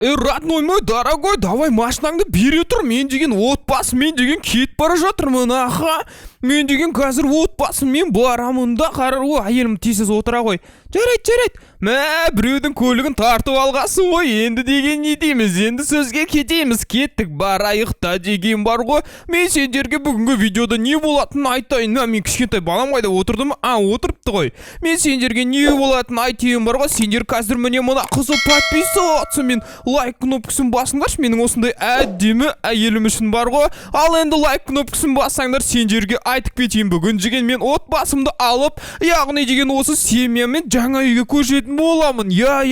Родной мой, дорогой, давай машинаңды бере тұр. Мен деген отбасымен деген кетіп бара жатырмын, аха. Мен деген қазір отбасымен барамын да, қарар, әйелім тезіз отыра ғой. Жарайды. Мә, біреудің көлігін тартып алғасы ғой. Енді деген не дейміз? Енді сөзге кетеміз. Кеттік, барайық та деген бар ғой. Мен сендерге бүгінгі видеода не болатынын айтайын. Мен кішкентай балам қайда отырдым? Отырыпты ғой. Мен сендерге не болатынын айтайын бар ғой. Сендер қазір міне мына қызыл подписываться мен лайк кнопкасын басыңдаршы. Менің осындай әдемі әйелім үшін бар ғой. Ал енді лайк кнопкасын бассаңдар, сендерге айтып кетейін, бүгін деген мен отбасымды алып, яғни деген осы семьямен жаңа үйге көшетін боламын. Я.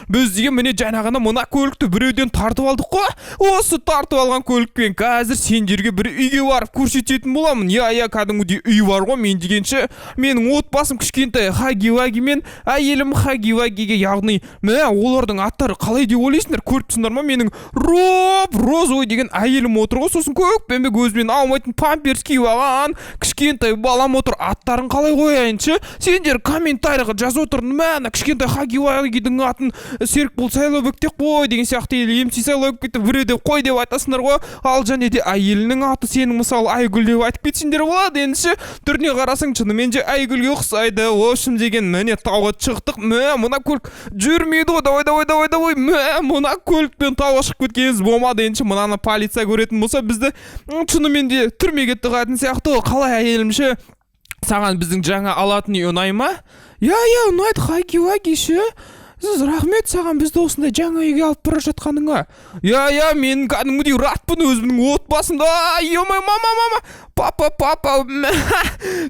Біз деген міне жаңа ғана мына көлікті біреуден тартып алдық қой. Осы тартып алған көлікпен қазір сендерге бір үйге барып көрсететін боламын. Я, кәдімгідей үй бар ғой. Мен дегенше менің отбасым кішкентай Хаги-Ваги мен әйелім Хаги-Вагиге, яғни олардың аттары қалай деп ойлайсыңдар? Көріп тұрсыңдар ма? Менің Розовый деген әйелім отыр ғой. Сосын көкпеңбек өзімен алмайтын памперс киіп алған кішкентай балам отыр. Аттарын қалай қояйыншы? Сендер комментарийға жазып отырдың. Мә, кішкентай Хаги-Вагидің атын Серікбол Сайлаубек деп қой деген сияқты, или МС Сайлаубек деп біреу деп қой деп айтасыңдар ғой. Ал және де әйелінің аты сенің мысалы Айгүл деп айтып кетсеңдер болады. Ендеше түріне қарасаң шынымен де Айгүлге ұқсайды. В общем деген міне тауға шықтық. Мына көлік жүрмейді ғой. Давай. Мына көлікпен тауға шығып кеткеніміз болмады. Ендеше мынаны полиция көретін болса, бізді шынымен де түрмеге тығатын сияқты. Қалай әйелімше? Саған біздің жаңа алатын үй ұнай ма? Я, ұнайды Хаги-Ваги ше. Сіз рахмет саған бізді осындай жаңа үйге алып бара жатқаныңа. Я, мен кәдімгідей ратпын өзімнің отбасымда. Мама, папа,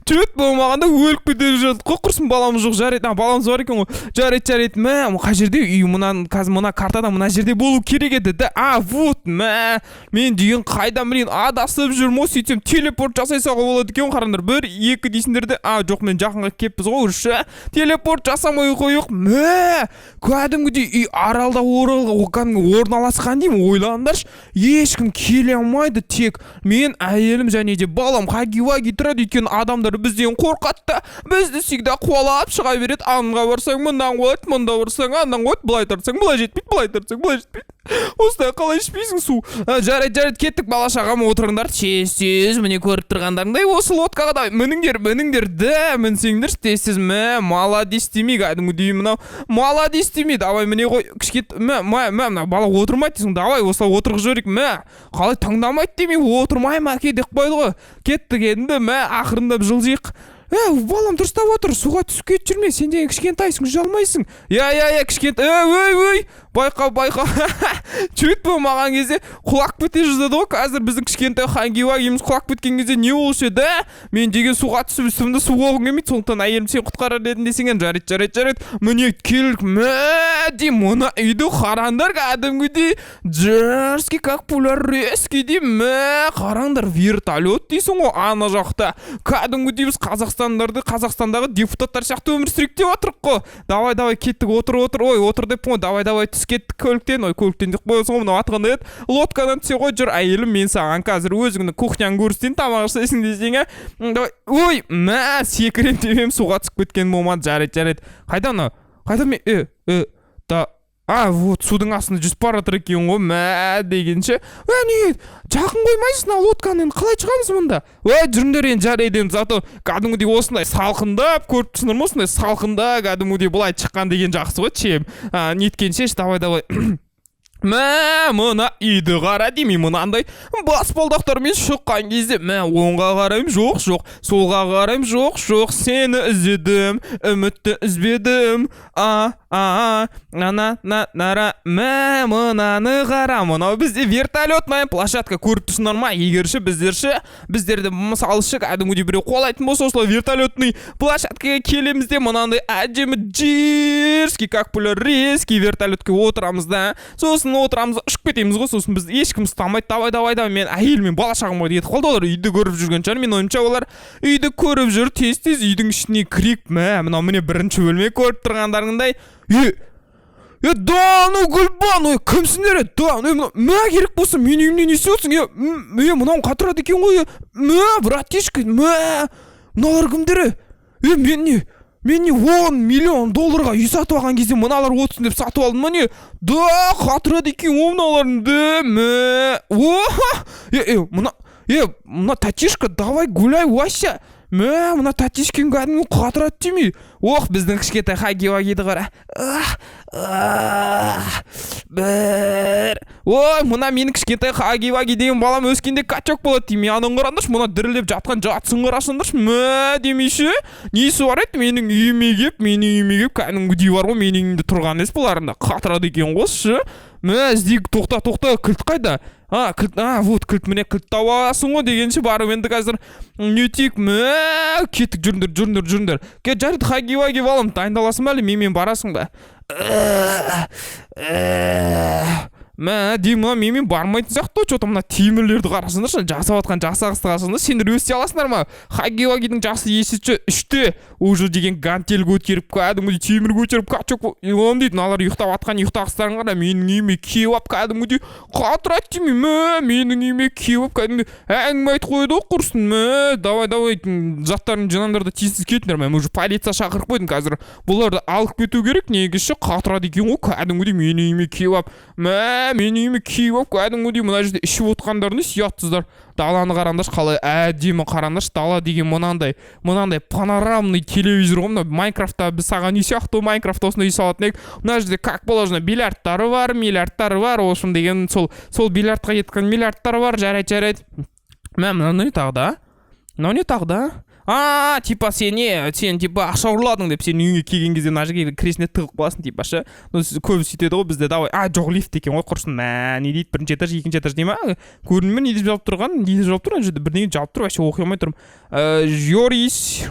чөт болмағанда өліп кетіп жатыр. Құрсын баламыз жоқ, жарайды. Баламыз бар екен ғой. Жарайды. Қай жерде үй? Қазір мына картада мына жерде болу керек еді. Вот, мен деген қайда білейін, адасып жүрмін. Сөйтсем телепорт жасай салуға болады екен. Қараңдар, 1, 2 дейсіңдер де. Жоқ, мен жақынға кеппіз ғой. Телепорт жасамай қойық. Кәдімгідей үй аралда орналасқан деймін. Ойландаршы, ешкім келе алмайды, тек мен, әйелім және де балам Хаги-Ваги тұрады. Өйткені адамдар бізден қорқатты, бізді всегда қуалап шыға береді. Анға барсаң мындан қойды, мында барсаң андан қойды, былай тартсаң былай жетпейді, былай тартсаң былай жетпейді. Осылай қалай ішпейсің су? Жарайды, кеттік, бала шағам, отырыңдар. Тез, міне көріп тұрғандарыңдай осы лодкаға да мініңдер, да, мінсеңдер, тез, маладес демей, кәдімгідей мынау маладес демей. Давай міне ғой, кішкет, мына бала отырмайды дейсің. Давай осылай отырғыз жөрек. Қалай таңдамайды демей, отырмайым әке деп қойды ғой. Кеттік енді, ақырындап жылжиық. Балам дұрыстап отыр, суға түсіп кетіп жүрме, сен деген кішкентайсың, жалмайсың. Я, кішкентай, өй, байқа. Чөт болмаған кезде құлақ бете жаздады ғой. Қазір біздің кішкентай Хаги-Вагиміз құлақ беткен кезде не болушы еді? Мен деген суға түсіп үстімді су болғым келмейді, сондықтан әйелім сен құтқарар едім десеңен. Жарайды. Міне келдік. Дейм, мына үйді қараңдар, кәдімгідей жерский как пулярский дейм. Қараңдар, вертолет дейсің ғой ана жақта. Кәдімгідей біз Қазақстандағы депутаттар сияқты өмір сүрейік деп отырық қой. Давай, кеттік, отыр. Ой, отыр деп қой. Давай, түс кеттік көліктен. Ой, көліктен деп қойсың ғой, мынау атқанда еді. Лодкадан түсе ғой, жүр әйелім, мен саған қазір өзіңнің кухняң көрсетейін, тамақ жасайсың десең. Давай. Ой, секірем демем, суға түсіп кеткен болмады. Жарайды. Қайда мынау? Қайда мен? Вот, судың астында жүзіп бара жатыр екен ғой, дегенше. Не, жақын қоймайсың лодканы, қалай шығамыз мұнда? Жүріңдер енді, жарайды, зато кәдімгідей осындай салқындап, көріп тұрсыңдар ма, осындай салқында кәдімгідей былай шыққан деген жақсы ғой, чем. Неткенше, давай. Мына үйді қара демей, мынандай баспалдақтармен шыққан кезде оңға қарайым, жоқ, солға қарайым, жоқ, сені іздедім, үмітті үзбедім. Мынаны қара, мынау бізде вертолетная площадка, көріп тұрсыңдар ма? Егерші біздерді мысалшы кәдімгідей біреу қолайтын болса, осылай вертолетный площадкаға келемізде, мынандай әдемі жерский как пулярский вертолетке отырамыз да, сосын отырамыз, ұшып кетеміз ғой. Сосын біз ешкім ұстамайды. Давай, мен әйелмен бала шағымға кетіп қалды. Олар үйді көріп жүрген шығар. Мен ойымша олар үйді көріп жүр, тез үйдің ішіне кірейік. Мынау міне бірінші бөлме көріп тұрғандарыңдай. Гүлбан, кімсіңдер? Керек болса мен үйімнен не істеп отырсың? Мынау қатырады екен ғой. Братишка, мыналар кімдері? Мен не? мен не 10 миллион долларға үй сатып алған кезде мыналар отсын деп сатып алдым ма не? Да, қатырады екен мыналардың да. Мына татишка, давай гуляй Вася. Мына татишкин кәдімгі қатырады демей. Біздің кішкентай хаги-вагиді қара. Мына менің кішкентай хаги-ваги деген балам өскенде качок болады деймей. Анын қарандыршы, мына дірілеп жатқан жатсын қарасындыршы. Демейші. Несі бар еді? Менің үйіме кеп, кәдімгідей бар ғой, менің үйімде тұрған емес бұларында. Қатырады екен қосшы. Іздейік, тоқта, кілт қайда? Вот кілт, міне кілт табасың ғой дегенше барып енді қазір нетейік. Кеттік, жүріндер. Жарайды, хаги-ваги балам, дайындаласың ба әлі, менімен барасың ба? Деймін, менімен бармайтын сияқты, что-то мына темірлерді қарасыңдаршы, жасап атқан жасағысты қарасыңдар, сендер өсте аласыңдар ма? Хаги-вагидің жасы есетші 3-те уже деген гантел көтеріп, кәдімгідей темір көтеріп, качок он дейді, мыналар ұйықтап атқан ұйықтағыстарын қара, менің үйіме кеп, кәдімгідей қатырады деймін, менің үйіме кеп, кәдімгідей әңгіме айтып қойды ғой құрсын, давай заттарын жинаңдарды тезсіз кетіңдер, мен уже полиция шақырып қойдым қазір, бұларды алып кету керек, негізші қатырады екен ғой, кәдімгідей менің үйіме кеп, менің үйіме кеп, кәдімгідей мына жерде ішіп отқандарыны сиятсыздар. Даланы қараңдаршы, қалай әдемі қараңдаршы, дала деген мынандай панорамный телевизор ғой. Майнкрафтта біз саған үй сияқты, Майнкрафтта осындай үй салатын едік. Мына жерде как положено миллиардтары бар, осым деген сол бильярдқа кеткен миллиардтары бар, жарайды. Мынау не тағы да? Типа сен типа ақша ұрладың деп сен үйіңе келген кезде мына жерге кресіне тығып қаласың типа ше. Көбі сөйтеді ғой бізде, давай. Жоқ, лифт екен ғой құрсын. Не дейді, бірінші этаж, екінші этаж дей ма? Көрдің бе не деп жауап тұрған жерде бірдеңе жауап тұр, вообще оқи алмай тұрмын. Yoris,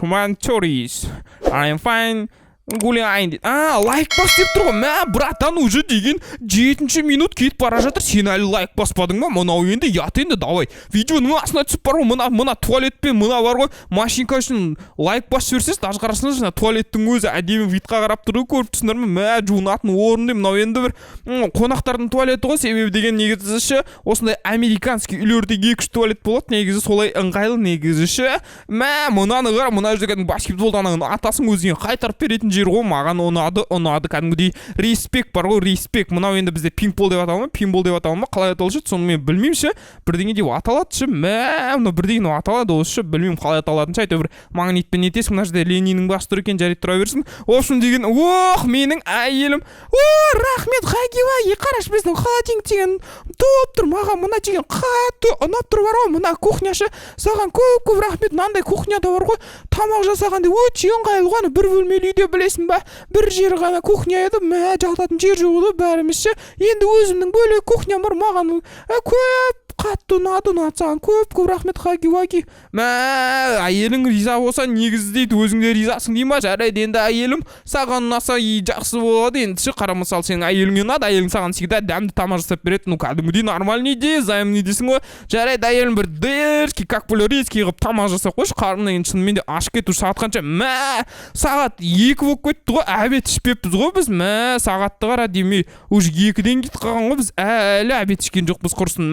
I'm fine. Гуляйын дейді. Лайк бас деп тұр ғой. Братан, уже деген 7-ші минут кетіп бара жатыр. Сен әлі лайк баспадың ба? Мынау енді ят енді, давай. Видеоның астына түсіп бар ғой. Мына туалетпен мына бар ғой. Машинка үшін лайк бас жіберсеңіз, даже қарасаңыз, туалеттің өзі әдемі видқа қарап тұр ғой, көріп тұрсыңдар ма? Жуынатын орын деп, мынау енді бір қонақтардың туалеті ғой. Себебі деген негізі осындай американский үйлерде 2-3 туалет болады. Негізі солай ыңғайлы негізі. Мынаны қара, мына жерде баскетболдан атасың өзіңе қайтарып беретін жер ғой. Маған ұнады кәдімгідей респект бар ғой, респект. Мынау енді бізде пинбол деп аталады ма, қалай аталады, соны мен білмеймін ше. Бірдеңе деп аталады ше. Мынау бірдеңе аталады осы ше, білмеймін қалай аталатынын ше. Әйтеуір магнитпен нетесің, мына жерде Лениннің басы тұр екен, жарайды, тұра берсін. Общем деген, менің әйелім. Рахмет хаги-ваги, қараш, біздің холодильник деген топ тұр, маған мына деген қатты ұнап тұр бар ғой. Мына кухняшы саған көп рахмет. Мынандай кухняда бар ғой, тамақ жасағанда өте ыңғайлы ғой. Бір бөлмелі үйде білесің ба, бір жер ғана кухня еді, жататын жер жоқ еді бәріміз ше. Енді өзімнің бөлек кухням бар, маған көп қатты ұнады саған, көп рахмет хаги-ваги. Әйелің риза болса негізі дейді, өзің де ризасың дей ма? Жарайды, енді әйелім саған ұнаса жақсы болады. Енді ше, қара мысал, сенің әйеліңе ұнады, әйелің саған всегда дәмді тамақ жасап береді. Кәдімгідей нормальный идея, взаимный дейсің ғой. Жарайды, әйелім бір дерзкий, как полярийский қылып тамақ жасап қойшы. Қарымнан енді шынымен де ашып кету сағат қанша? Сағат 2 болып кетті ғой, обед ішпеппіз ғой біз. Сағатты қара демей, уже 2-ден кетіп қалған ғой, біз әлі обед ішкен жоқпыз құрсын.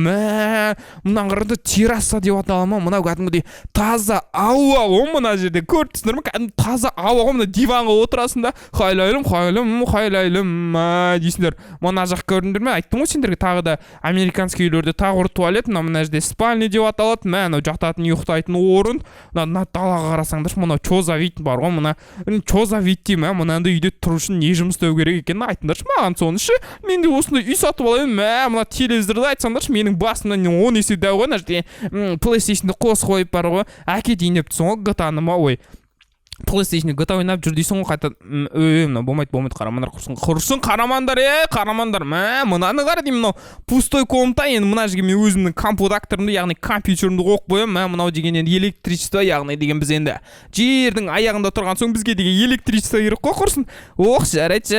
Мұнан қарады терраса деп атала ма? Мынау кәдімгідей таза ауа ғой, мына жерде көріп тұрсыңдар ма? Кәдімгі таза ауа ғой, мына диванға отырасың да, хайлайлым дейсіңдер. Мына жақ көрдіңдер ме? Айттым ғой сендерге, тағы да американский үйлерде тағы бір туалет, мына жерде спальня деп аталады. Мынау жататын, ұйықтайтын орын. Мына далаға қарасаңдаршы, мына чоза вид бар ғой, мына чоза вид деймін. Мынандай үйде тұру үшін не жұмыс істеу керек екенін айтыңдаршы маған соны ше. Мен де осындай үй сатып алайын. Мына телевизорды айтсаңдаршы, менің басымнан 10 есе дәу ғой. PlayStation-ды қос қойып бар ғой. Әке дейін деп тұрсың ғой, GTA-ны ма, PlayStation GTA ойнап жүр дейсің ғой, қайта мынау болмайды, қарамандар құрсын қарамандар. Мынаны қара деймін, мынау пустой комната. Енді мына жерге мен өзімнің компьютерімді, яғни компьютерімді қойып қоямын. Мынау деген енді электричество, яғни деген біз енді жердің аяғында тұрған соң бізге деген электричество керек қой құрсын. Жарайды.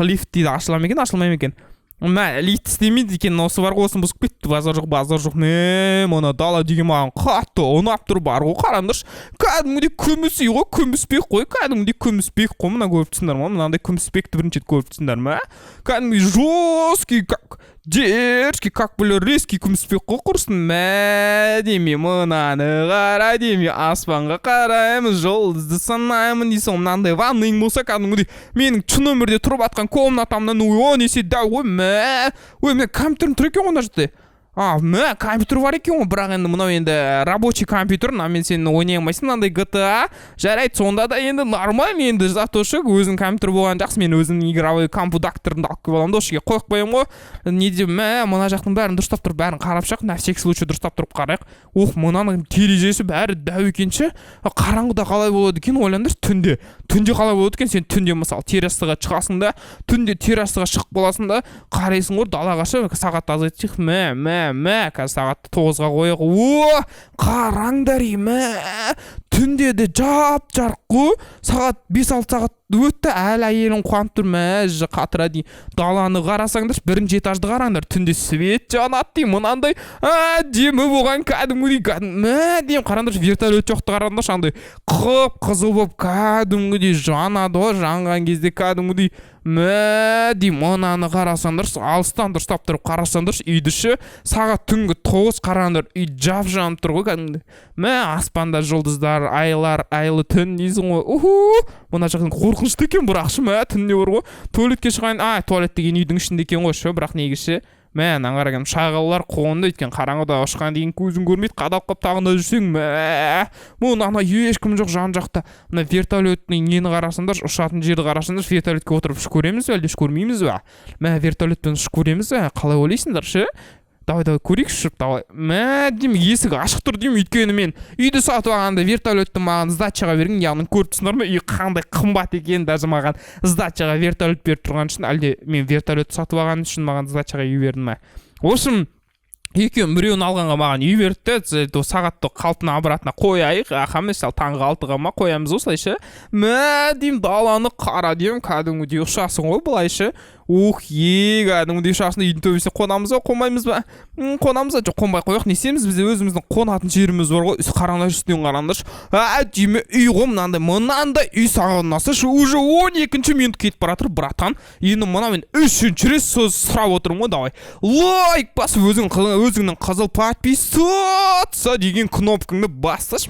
Лифт дейді, ашыла ма екен, ашылмай ма екен? Лифт істемейді екен, осы бар ғой, осын бұзып кетті. Базар жоқ. Мына дала деген маған қатты ұнап тұр бар ғой, қараңдаршы. Кәдімгідей күміс үй ғой, күміспек қой, мына көріп тұрсыңдар ма? Мынандай күміспекті бірінші көріп тұрсыңдар ма? Кәдімгідей жесткий, Дерзкий, как бля резкий күміспек қой құрсын. Мә деме мынаны қара деме, аспанға қараймын, жұлдызды санаймын дейсің. Мынандай ванныйың болса кәдімгідей менің шын өмірде тұрып атқан комнатамнан 10 есе дәу ғой. Мә мен компьютерім тұр екен ғой мына жерде. Мә компьютер бар екен ғой, бірақ енді мынау енді рабочий компьютер. Мен сен ойнай алмайсың мынандай GTA. Жарайды, сонда да енді нормально, енді затошы өзің компьютер болған жақсы. Мен өзімнің игровой компьютерімді алып келіп аламын да, осыға қойып қоямын ғой. Не деймін, мына жақтың бәрін дұрыстап тұрып, бәрін қарап шақ, на всякий случай дұрыстап тұрып қарайық. Мынаның терезесі бәрі дәу екенші. Қараңғыда қалай болады екен, ойлаңдаршы. Түнде қалай болады екен? Сен түнде мысалы террасаға шығасың да, түнде террасаға шығып боласың да, қарайсың ғой далаға шығып, сағат азайтсақ, қазір сағатты 9-ға қояйық. Қараңдар түнде де жап-жарық қой. Сағат 5-6 сағат өтті, әлі әйелім қуанып тұр. Қатыра дейін. Даланы қарасаңдар, бірінші этажды қараңдар. Түнде свет жанады дейін. Мынандай демі болған кәдімгідей. Дейін қараңдар, вертолет жоқты қараңдар. Шандай қып-қызыл болып кәдімгідей жанады ғой. Жанған кезде кәдімгідей. Дейін мынаны қарасаңдар, алыстан дұрыстап тұрып қарасаңдар, үйді ше сағат түнгі 9 қараңдар, үй жап жанып тұр ғой кәдімгідей. Аспанда жұлдыздар, айлар, айлы түн дейсің ғой. Мына жағын қорқынышты екен, бірақ ше түнде бар ғой. Туалетке шығайын, туалет деген үйдің ішінде екен ғой ше, бірақ негізі ана қараған шағалалар қонды, өйткені қараңғыда ұшқан деген көзің көрмейді, қадалып қап тағында жүрсең, ана ешкім жоқ жан жақта. Мына вертолеттің нені қарасаңдар, ұшатын жерді қарасаңдар, вертолетке отырып ұшып көреміз бе, әлде ұшып көрмейміз бе? Вертолетпен ұшып көреміз бе? Қалай ойлайсыңдар ше? Давай көрейік ұшып, давай. Деймін, есігі ашық тұр деймін, өйткені мен үйді сатып алғанда вертолетті маған сдачаға берген, яғни көріп тұрсыңдар ма, үй қандай қымбат екен, даже маған сдачаға вертолет беріп тұрған үшін, әлде мен вертолет сатып алған үшін маған сдачаға үй берді ма? Осым екеуін біреуін алғанға маған үй берді, сағатты қалтына обратно қояйық, мысалы таңғы 6-ға ма қоямыз осылайша. Деймін, даланы қара деймін, кәдімгідей ұшасың ғой бұлайша. Кәдімгідей ұшасың, үйдің төбесіне қонамыз ба, қонбаймыз ба? Қонамыз ба, жоқ қонбай қояйық, не істейміз, бізде өзіміздің қонатын жеріміз бар ғой. Қараңдар, үстінен қараңдаршы. Деймін, үй ғой мынандай үй саған ұнаса, уже 12-ші минут кетіп баратыр, братан. Енді мына мен 3-ші рет сұрап отырмын ғой, давай. Лайк басып, өзіңнің қызыл подписаться деген кнопкаңды бассашы.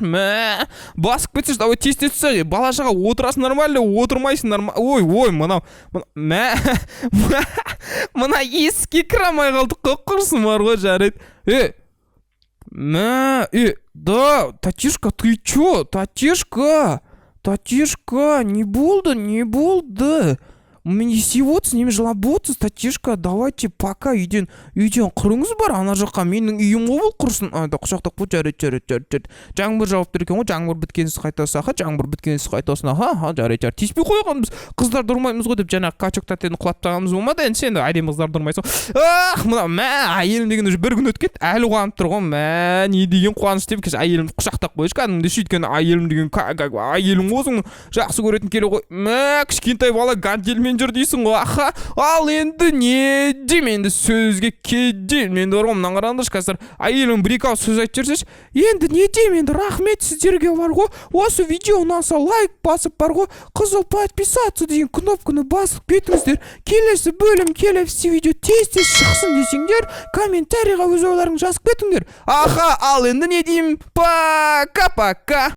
Басып кетсеш, давай тез-тез түсі. Бала шаға отырасың нормально, отырмайсың нормально. Ой, мына есікке кірамай қалдық қой, құрсын бар ғой, жарайды. Да, Татишка, ты чё? Татишка, не болды. Мен есейіп с ними жалаботься, Татишка, давайте пока үйден қырыңыз бар, ана жаққа менің үйім ғой құрсын. Құшақтақ бұл, жарайды. Жаңбыр жауып тұр екен ғой, жаңбыр біткенсіз қайтасын, жарайды. Теспей қойғанбыз, қыздар дұрмаймыз ғой деп, жаңағы качок тәтені құлап тағамыз болмады, енді сен әдемі қыздар дұрмайсың. Әйелім деген бір күн өткет, әлі қуанып тұр ғой, не деген қуаныш деп, кеш әйелімді құшақтақ қойыш, кәдімді сөйткені әйелім деген, әйелім өзің жақсы көретін келе ғой, кішкентай бала ганделмен жүр дейсің ғой, ал енді не дейм, енді сөзге кедейм, енді орғы мұнан қараңдаршы, қазір әйелім бір-екі ауыз сөз айтып жүрсеш, енді не дейм, енді рахмет сіздерге бар ғой, осы видео ұнаса лайк басып бар ғой, қызыл подписаться деген кнопканы басып кетіңіздер, келесі бөлім, келесі видео тез-тез шықсын десеңдер, комментарийға өз ойларыңды жазып кетіңдер. Ал енді не дейм, пока-пока.